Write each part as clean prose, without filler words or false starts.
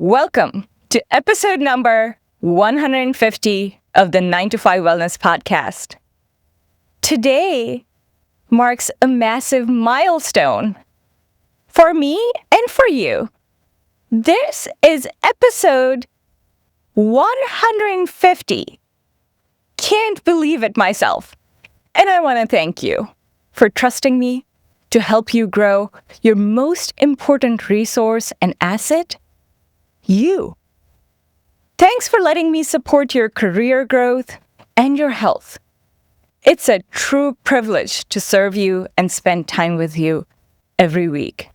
Welcome to episode number 150 of the 9 to 5 Wellness Podcast. Today marks a massive milestone for me and for you. This is episode 150. Can't believe it myself. And I want to thank you for trusting me to help you grow your most important resource and asset, you. Thanks for letting me support your career growth and your health. It's a true privilege to serve you and spend time with you every week.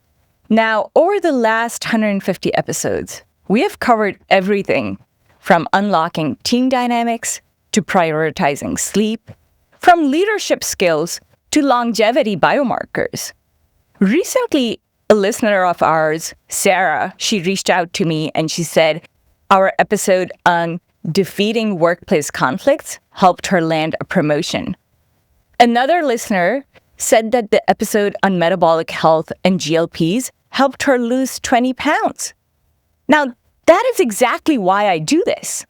Now, over the last 150 episodes, we have covered everything from unlocking team dynamics to prioritizing sleep, from leadership skills to longevity biomarkers. Recently, a listener of ours, Sarah, she reached out to me and she said our episode on defeating workplace conflicts helped her land a promotion. Another listener said that the episode on metabolic health and GLPs helped her lose 20 pounds. Now, that is exactly why I do this.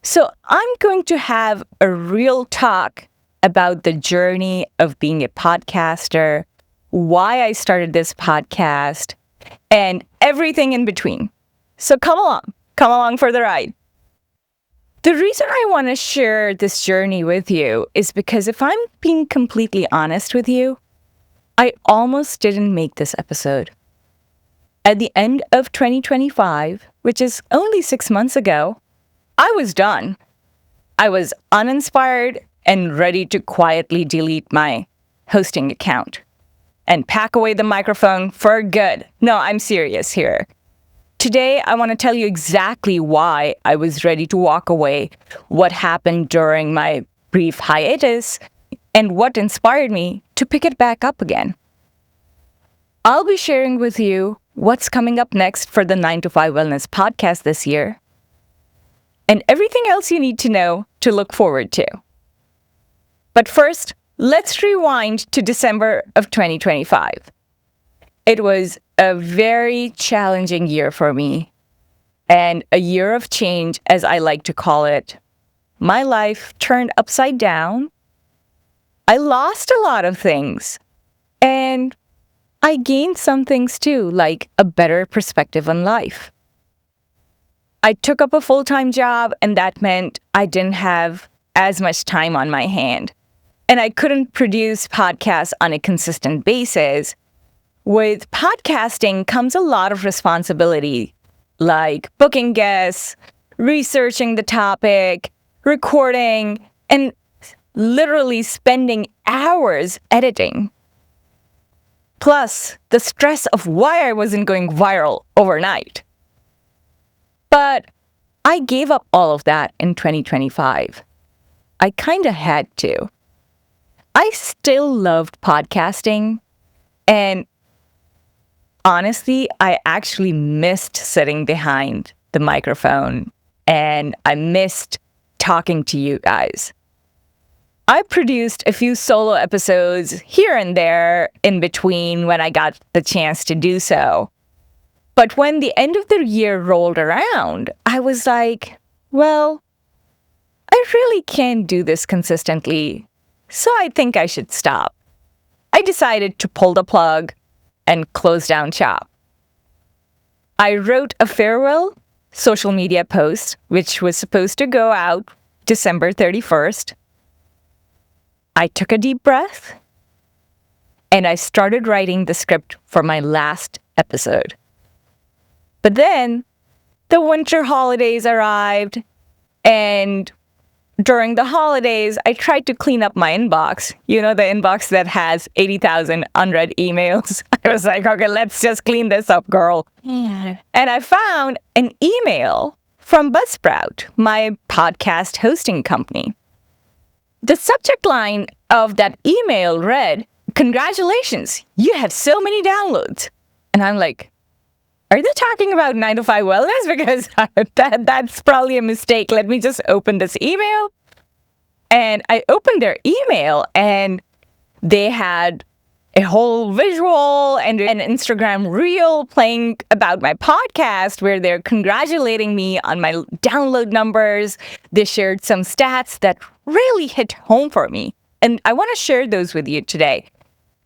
So I'm going to have a real talk about the journey of being a podcaster, why I started this podcast, and everything in between. So come along for the ride. The reason I want to share this journey with you is because if I'm being completely honest with you, I almost didn't make this episode. At the end of 2025, which is only 6 months ago, I was done. I was uninspired and ready to quietly delete my hosting account and pack away the microphone for good. No, I'm serious here. Today, I want to tell you exactly why I was ready to walk away, what happened during my brief hiatus, and what inspired me to pick it back up again. I'll be sharing with you what's coming up next for the 9 to 5 Wellness Podcast this year, and everything else you need to know to look forward to. But first, let's rewind to December of 2025. It was a very challenging year for me, and a year of change, as I like to call it. My life turned upside down. I lost a lot of things, and I gained some things too, like a better perspective on life. I took up a full-time job, and that meant I didn't have as much time on my hand. And I couldn't produce podcasts on a consistent basis. With podcasting comes a lot of responsibility, like booking guests, researching the topic, recording, and literally spending hours editing. Plus, the stress of why I wasn't going viral overnight. But I gave up all of that in 2025. I kind of had to. I still loved podcasting, and honestly, I actually missed sitting behind the microphone, and I missed talking to you guys. I produced a few solo episodes here and there in between when I got the chance to do so. But when the end of the year rolled around, I was like, well, I really can't do this consistently. So I think I should stop. I decided to pull the plug and close down shop. I wrote a farewell social media post, which was supposed to go out December 31st. I took a deep breath, and I started writing the script for my last episode. But then the winter holidays arrived, and during the holidays, I tried to clean up my inbox. You know, the inbox that has 80,000 unread emails. I was like, okay, let's just clean this up, girl. Yeah. And I found an email from Buzzsprout, my podcast hosting company. The subject line of that email read, "Congratulations, you have so many downloads." And I'm like, are they talking about 9 to 5 wellness? Because that's probably a mistake. Let me just open this email. And I opened their email, and they had a whole visual and an Instagram reel playing about my podcast where they're congratulating me on my download numbers. They shared some stats that really hit home for me. And I want to share those with you today.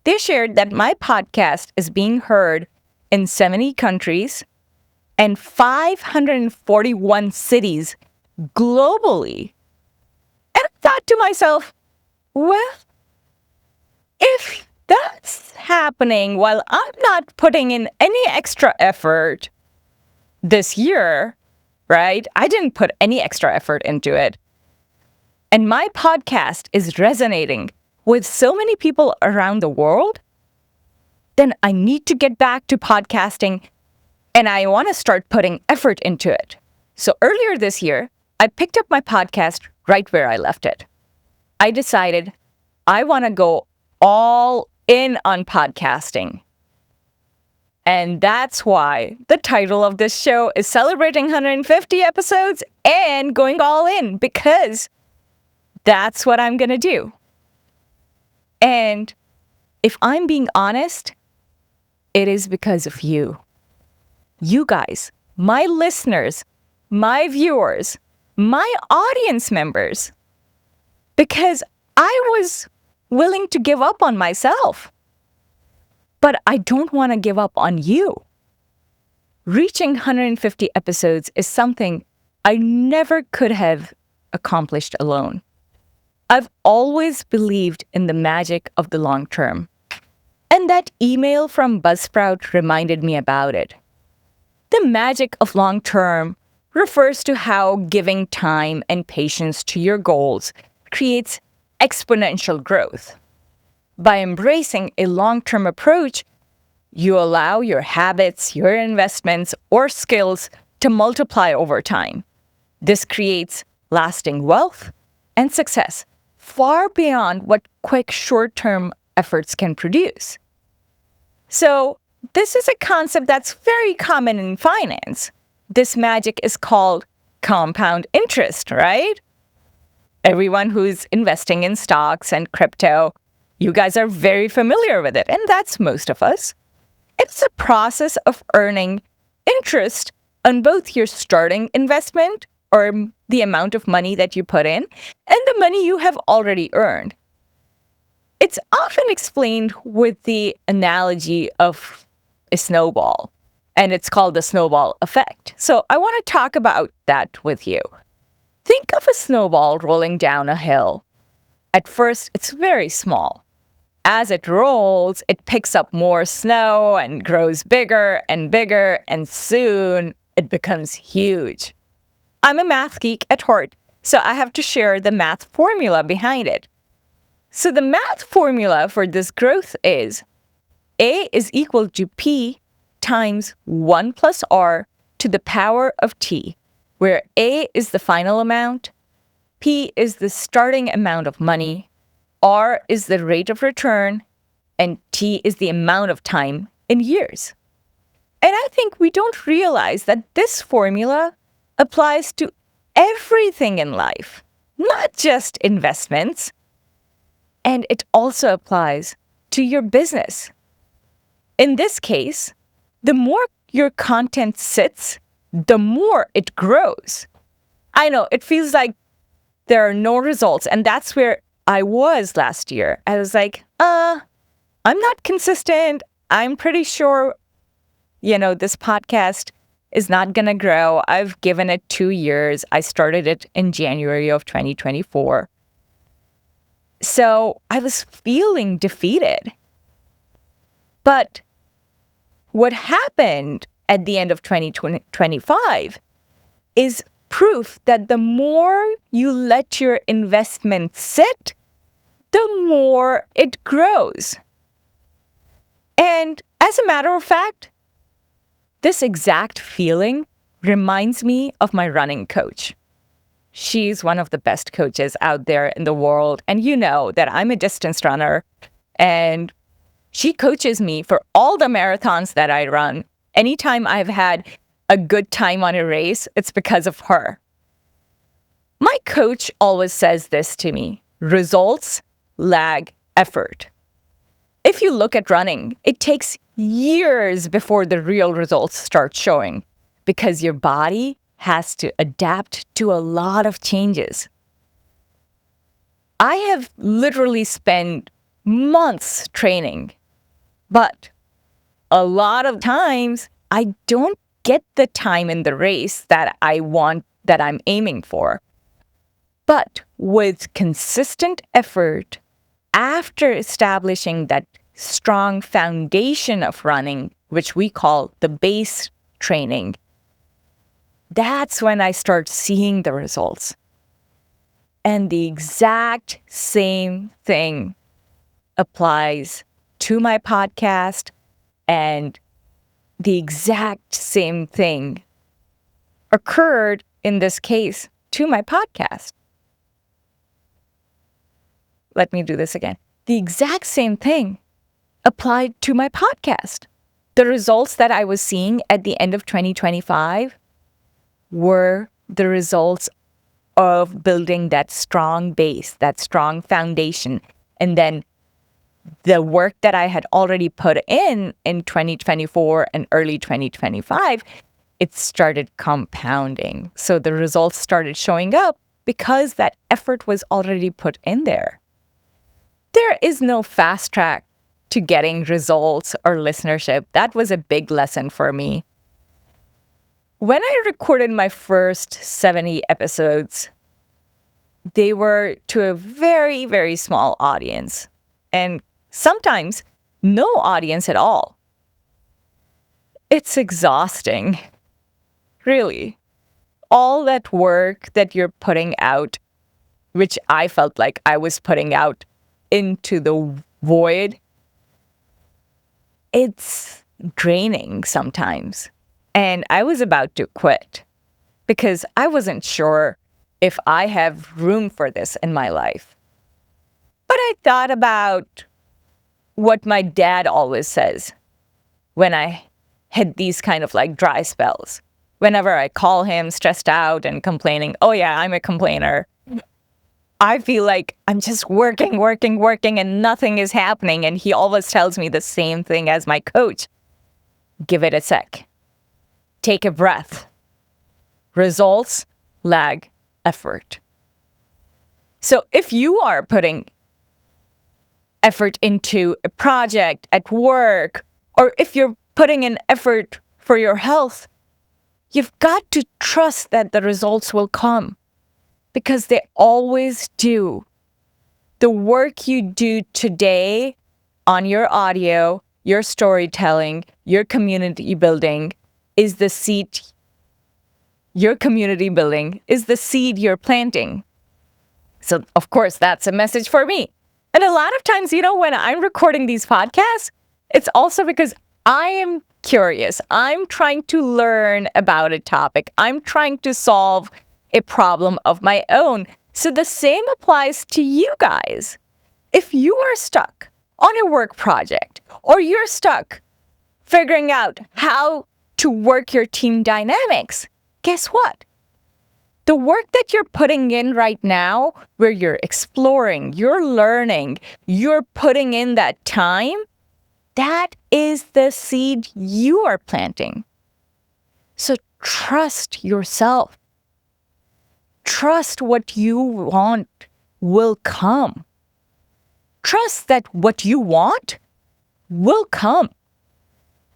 They shared that my podcast is being heard in 70 countries and 541 cities globally. And I thought to myself, well, if that's happening while I'm not putting in any extra effort this year, right? I didn't put any extra effort into it. And my podcast is resonating with so many people around the world, then I need to get back to podcasting and I want to start putting effort into it. So earlier this year, I picked up my podcast right where I left it. I decided I want to go all in on podcasting. And that's why the title of this show is celebrating 150 episodes and going all in, because that's what I'm going to do. And if I'm being honest, it is because of you. You guys, my listeners, my viewers, my audience members, because I was willing to give up on myself. But I don't want to give up on you. Reaching 150 episodes is something I never could have accomplished alone. I've always believed in the magic of the long term. And that email from Buzzsprout reminded me about it. The magic of long term refers to how giving time and patience to your goals creates exponential growth. By embracing a long-term approach, you allow your habits, your investments, or skills to multiply over time. This creates lasting wealth and success far beyond what quick short-term efforts can produce. So, this is a concept that's very common in finance. This magic is called compound interest, right? Everyone who's investing in stocks and crypto, you guys are very familiar with it, and that's most of us. It's a process of earning interest on both your starting investment, or the amount of money that you put in, and the money you have already earned. It's often explained with the analogy of a snowball, and it's called the snowball effect. So I want to talk about that with you. Think of a snowball rolling down a hill. At first, it's very small. As it rolls, it picks up more snow and grows bigger, and soon it becomes huge. I'm a math geek at heart, so I have to share the math formula behind it. So the math formula for this growth is A is equal to P times 1 plus R to the power of T, where A is the final amount, P is the starting amount of money, R is the rate of return, and T is the amount of time in years. And I think we don't realize that this formula applies to everything in life, not just investments. And it also applies to your business. In this case, the more your content sits, the more it grows. I know, it feels like there are no results. And that's where I was last year. I was like, I'm not consistent. I'm pretty sure, this podcast is not going to grow. I've given it 2 years. I started it in January of 2024. So I was feeling defeated. But what happened at the end of 2025 is proof that the more you let your investment sit, the more it grows. And as a matter of fact, this exact feeling reminds me of my running coach. She's one of the best coaches out there in the world. And you know that I'm a distance runner. And she coaches me for all the marathons that I run. Anytime I've had a good time on a race, it's because of her. My coach always says this to me: results lag effort. If you look at running, it takes years before the real results start showing because your body has to adapt to a lot of changes. I have literally spent months training, but a lot of times I don't get the time in the race that I want, that I'm aiming for. But with consistent effort, after establishing that strong foundation of running, which we call the base training, that's when I start seeing the results. And the exact same thing applies to my podcast, and the exact same thing occurred in this case to my podcast. Let me do this again. The exact same thing applied to my podcast. The results that I was seeing at the end of 2025 were the results of building that strong base, that strong foundation. And then the work that I had already put in 2024 and early 2025, it started compounding. So the results started showing up because that effort was already put in there. There is no fast track to getting results or listenership. That was a big lesson for me. When I recorded my first 70 episodes, they were to a very, very small audience, and sometimes no audience at all. It's exhausting, really. All that work that you're putting out, which I felt like I was putting out into the void, it's draining sometimes. And I was about to quit because I wasn't sure if I have room for this in my life. But I thought about what my dad always says when I hit these kind of like dry spells. Whenever I call him stressed out and complaining, oh yeah, I'm a complainer. I feel like I'm just working, and nothing is happening. And he always tells me the same thing as my coach. Give it a sec. Take a breath. Results lag effort. So if you are putting effort into a project at work, or if you're putting in effort for your health, you've got to trust that the results will come, because they always do. The work you do today on your audio, your storytelling, your community building is the seed. Your community building is the seed you're planting. So, of course, that's a message for me. And a lot of times, when I'm recording these podcasts, it's also because I am curious. I'm trying to learn about a topic. I'm trying to solve a problem of my own. So the same applies to you guys. If you are stuck on a work project, or you're stuck figuring out how to work your team dynamics, guess what? The work that you're putting in right now, where you're exploring, you're learning, you're putting in that time, that is the seed you are planting. So trust yourself. Trust what you want will come. Trust that what you want will come,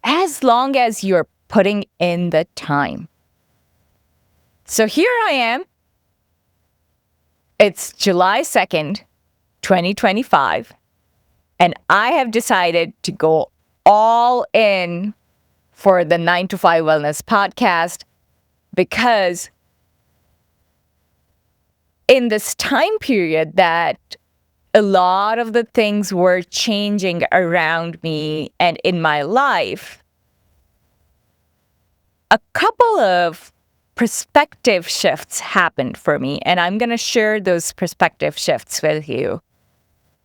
as long as you're putting in the time. So here I am. It's July 2nd, 2025, and I have decided to go all in for the 9 to 5 Wellness podcast, because in this time period that a lot of the things were changing around me and in my life, a couple of perspective shifts happened for me, and I'm going to share those perspective shifts with you.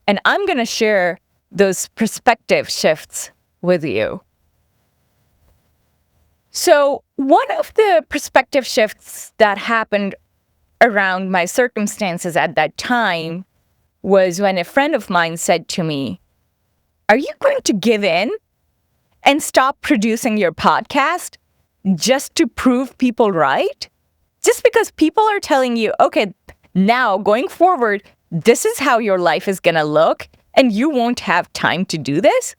And I'm going to share those perspective shifts with you. So one of the perspective shifts that happened around my circumstances at that time was when a friend of mine said to me, Are you going to give in and stop producing your podcast just to prove people right? Just because people are telling you, okay, now going forward, this is how your life is going to look, and you won't have time to do this?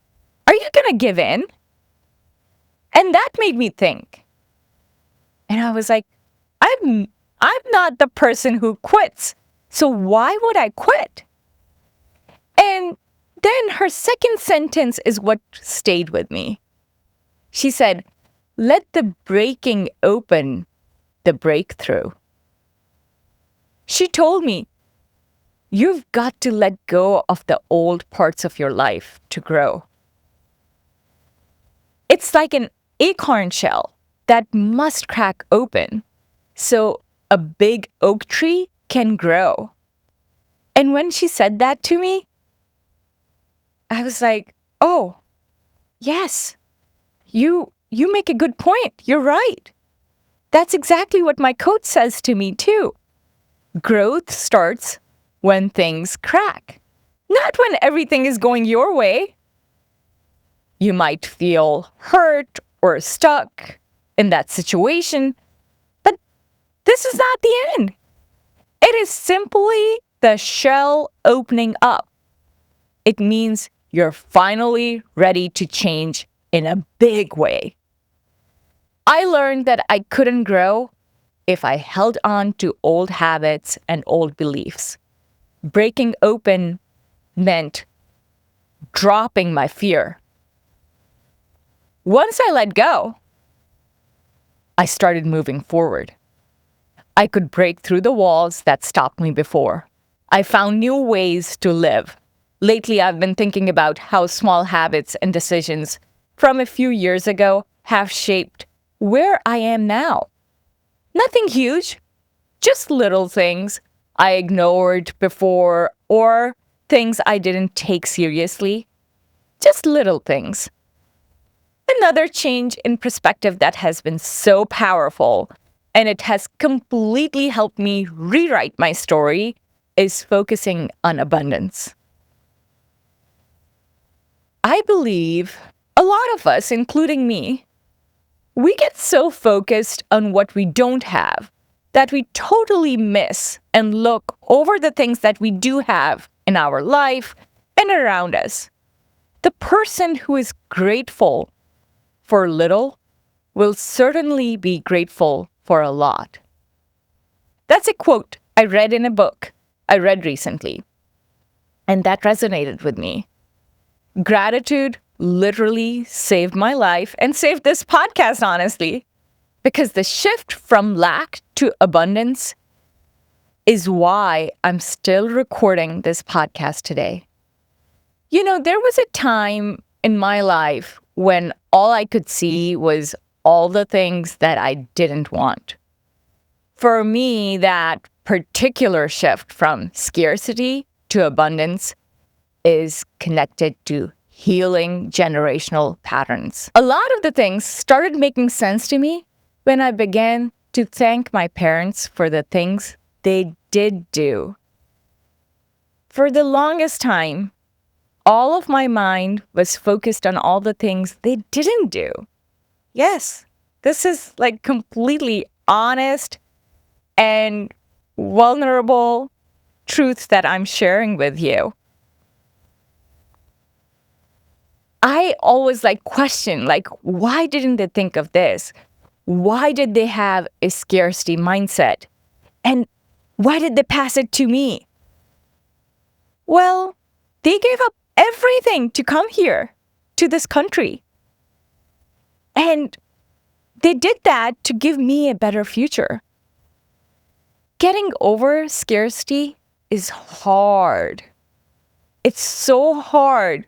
Are you going to give in? And that made me think. And I was like, I'm not the person who quits. So why would I quit? And then her second sentence is what stayed with me. She said, let the breaking open the breakthrough. She told me, you've got to let go of the old parts of your life to grow. It's like an acorn shell that must crack open so a big oak tree can grow. And when she said that to me, I was like, oh, yes, you make a good point. You're right. That's exactly what my coach says to me too. Growth starts when things crack, not when everything is going your way. You might feel hurt or stuck in that situation, but this is not the end. It is simply the shell opening up. It means you're finally ready to change in a big way. I learned that I couldn't grow if I held on to old habits and old beliefs. Breaking open meant dropping my fear. Once I let go, I started moving forward. I could break through the walls that stopped me before. I found new ways to live. Lately, I've been thinking about how small habits and decisions from a few years ago have shaped where I am now. Nothing huge, just little things I ignored before or things I didn't take seriously. Just little things. Another change in perspective that has been so powerful, and it has completely helped me rewrite my story, is focusing on abundance. I believe a lot of us, including me, we get so focused on what we don't have that we totally miss and look over the things that we do have in our life and around us. The person who is grateful for little will certainly be grateful for a lot. That's a quote I read in a book I read recently, and that resonated with me. Gratitude literally saved my life and saved this podcast, honestly, because the shift from lack to abundance is why I'm still recording this podcast today. You know, there was a time in my life when all I could see was all the things that I didn't want. For me, that particular shift from scarcity to abundance is connected to healing generational patterns. A lot of the things started making sense to me when I began to thank my parents for the things they did do. For the longest time, all of my mind was focused on all the things they didn't do. Yes, this is like completely honest and vulnerable truth that I'm sharing with you. I always question, why didn't they think of this? Why did they have a scarcity mindset? And why did they pass it to me? Well, they gave up everything to come here, to this country. And they did that to give me a better future. Getting over scarcity is hard. It's so hard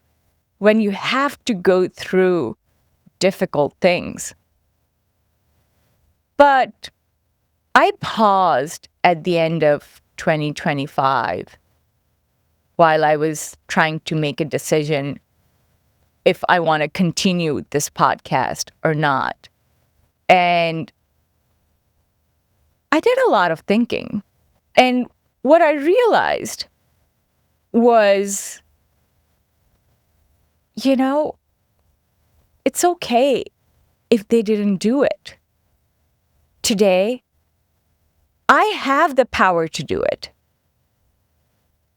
when you have to go through difficult things. But I paused at the end of 2025 while I was trying to make a decision if I want to continue this podcast or not. And I did a lot of thinking. And what I realized was you know, it's okay if they didn't do it. Today, I have the power to do it.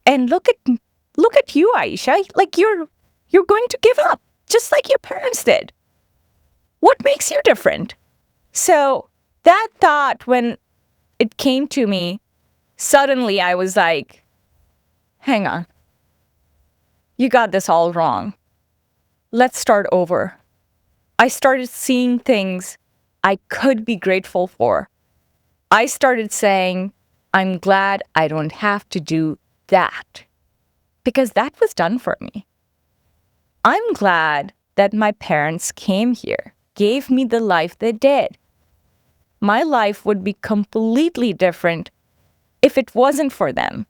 And look at you, Aisha. Like you're going to give up, just like your parents did. What makes you different? So that thought, when it came to me, suddenly I was like, hang on. You got this all wrong. Let's start over. I started seeing things I could be grateful for. I started saying, I'm glad I don't have to do that, because that was done for me. I'm glad that my parents came here, gave me the life they did. My life would be completely different if it wasn't for them.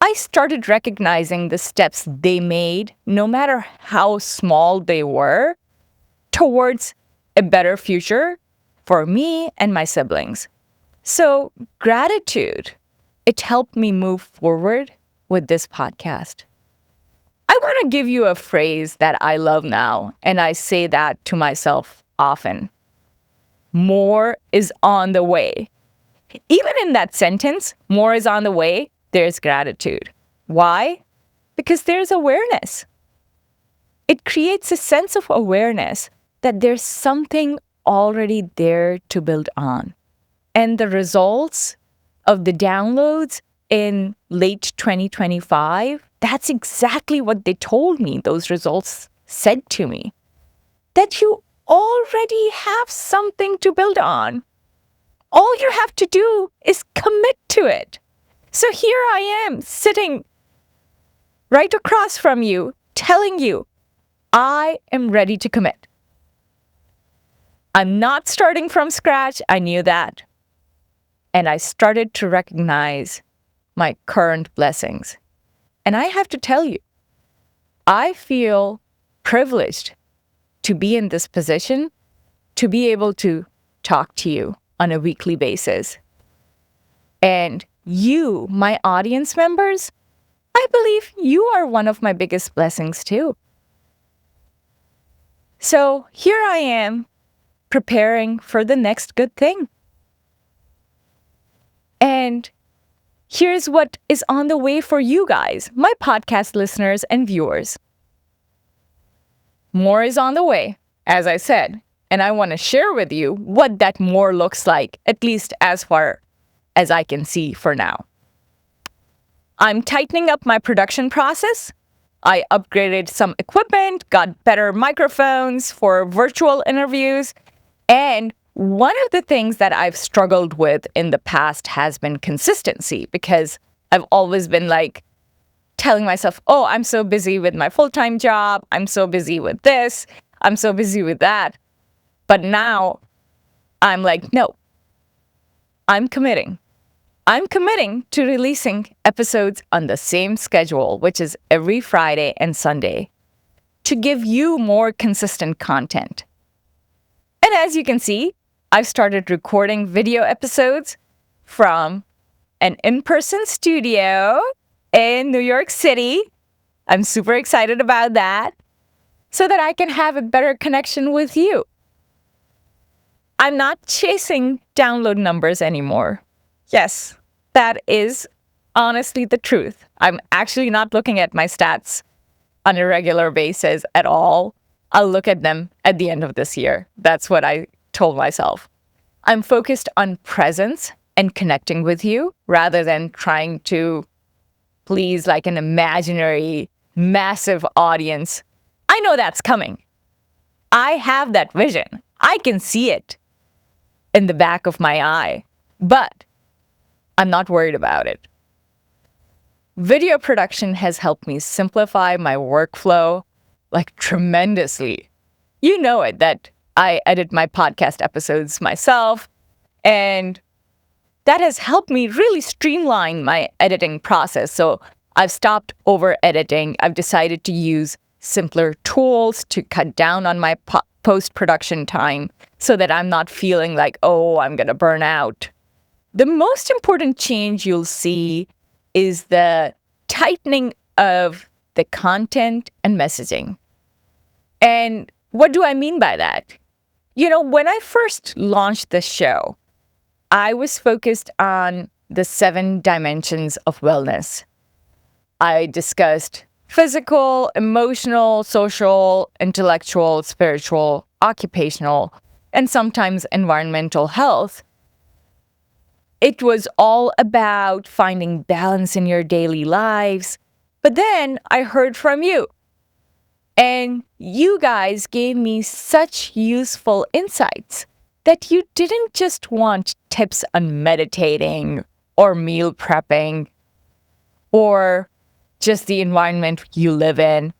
I started recognizing the steps they made, no matter how small they were, towards a better future for me and my siblings. So, gratitude, it helped me move forward with this podcast. I want to give you a phrase that I love now, and I say that to myself often. More is on the way. Even in that sentence, more is on the way, there's gratitude. Why? Because there's awareness. It creates a sense of awareness that there's something already there to build on. And the results of the downloads in late 2025, that's exactly what they told me. Those results said to me that you already have something to build on. All you have to do is commit to it. So here I am sitting right across from you, telling you, I am ready to commit. I'm not starting from scratch. I knew that. And I started to recognize my current blessings. And I have to tell you, I feel privileged to be in this position, to be able to talk to you on a weekly basis. And you, my audience members, I believe you are one of my biggest blessings too. So here I am, preparing for the next good thing. And here's what is on the way for you guys, my podcast listeners and viewers. More is on the way, as I said, and I want to share with you what that more looks like, at least as far as I can see for now. I'm tightening up my production process. I upgraded some equipment, got better microphones for virtual interviews, and one of the things that I've struggled with in the past has been consistency, because I've always been like telling myself, oh, I'm so busy with my full-time job. I'm so busy with this. I'm so busy with that. But now I'm like, no, I'm committing. I'm committing to releasing episodes on the same schedule, which is every Friday and Sunday, to give you more consistent content. And as you can see, I've started recording video episodes from an in-person studio in New York City. I'm super excited about that, so that I can have a better connection with you. I'm not chasing download numbers anymore. Yes, that is honestly the truth. I'm actually not looking at my stats on a regular basis at all. I'll look at them at the end of this year. That's what I told myself. I'm focused on presence and connecting with you rather than trying to please like an imaginary, massive audience. I know that's coming. I have that vision. I can see it in the back of my eye, but I'm not worried about it. Video production has helped me simplify my workflow like tremendously. You know it, that I edit my podcast episodes myself, and that has helped me really streamline my editing process. So I've stopped over editing. I've decided to use simpler tools to cut down on my post-production time so that I'm not feeling like, oh, I'm going to burn out. The most important change you'll see is the tightening of the content and messaging. And what do I mean by that? When I first launched the show, I was focused on the 7 dimensions of wellness. I discussed physical, emotional, social, intellectual, spiritual, occupational, and sometimes environmental health. It was all about finding balance in your daily lives. But then I heard from you. And you guys gave me such useful insights that you didn't just want tips on meditating or meal prepping or just the environment you live in.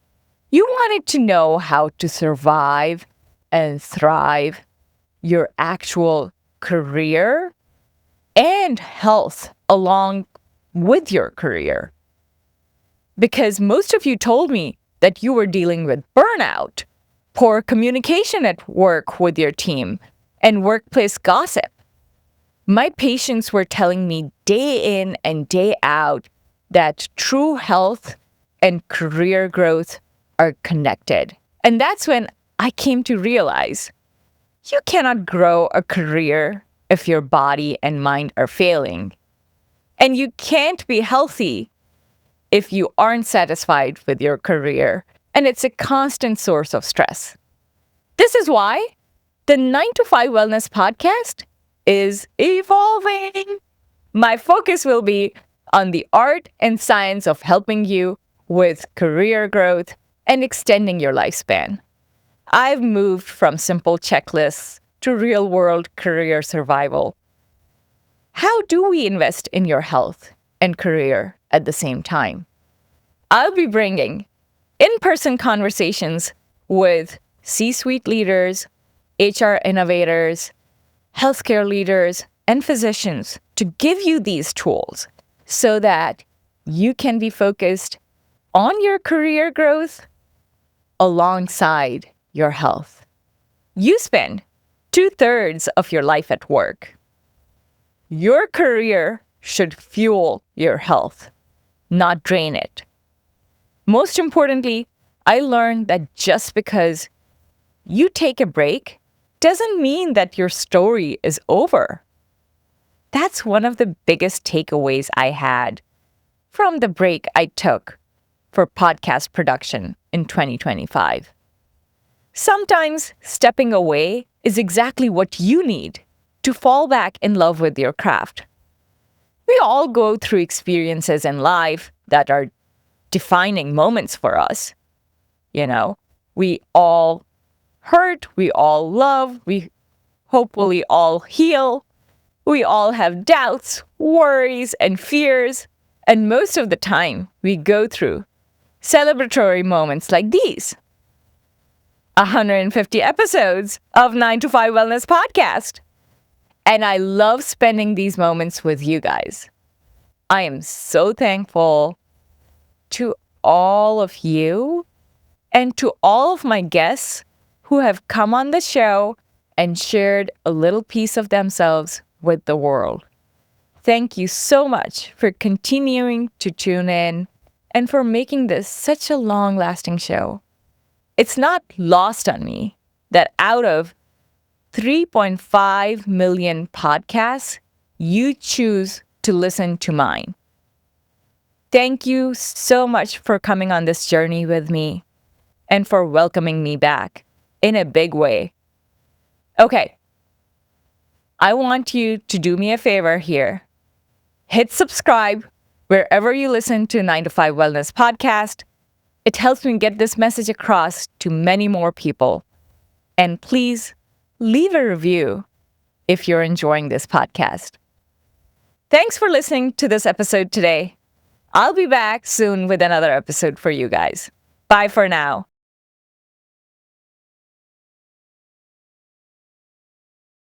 You wanted to know how to survive and thrive your actual career and health along with your career. Because most of you told me that you were dealing with burnout, poor communication at work with your team, and workplace gossip. My patients were telling me day in and day out that true health and career growth are connected. And that's when I came to realize you cannot grow a career if your body and mind are failing. And you can't be healthy if you aren't satisfied with your career, and it's a constant source of stress. This is why the 9 to 5 Wellness Podcast is evolving. My focus will be on the art and science of helping you with career growth and extending your lifespan. I've moved from simple checklists to real-world career survival. How do we invest in your health and career at the same time? I'll be bringing in-person conversations with C-suite leaders, HR innovators, healthcare leaders, and physicians to give you these tools so that you can be focused on your career growth alongside your health. You spend 2/3 of your life at work. Your career should fuel your health, not drain it. Most importantly, I learned that just because you take a break doesn't mean that your story is over. That's one of the biggest takeaways I had from the break I took for podcast production in 2025. Sometimes stepping away is exactly what you need to fall back in love with your craft. We all go through experiences in life that are defining moments for us. We all hurt, we all love, we hopefully all heal. We all have doubts, worries, and fears. And most of the time, we go through celebratory moments like these. 150 episodes of 9 to 5 Wellness Podcast. And I love spending these moments with you guys. I am so thankful to all of you and to all of my guests who have come on the show and shared a little piece of themselves with the world. Thank you so much for continuing to tune in and for making this such a long-lasting show. It's not lost on me that out of 3.5 million podcasts, you choose to listen to mine. Thank you so much for coming on this journey with me and for welcoming me back in a big way. Okay, I want you to do me a favor here. Hit subscribe wherever you listen to 9 to 5 Wellness Podcast. It helps me get this message across to many more people. And please leave a review if you're enjoying this podcast. Thanks for listening to this episode today. I'll be back soon with another episode for you guys. Bye for now.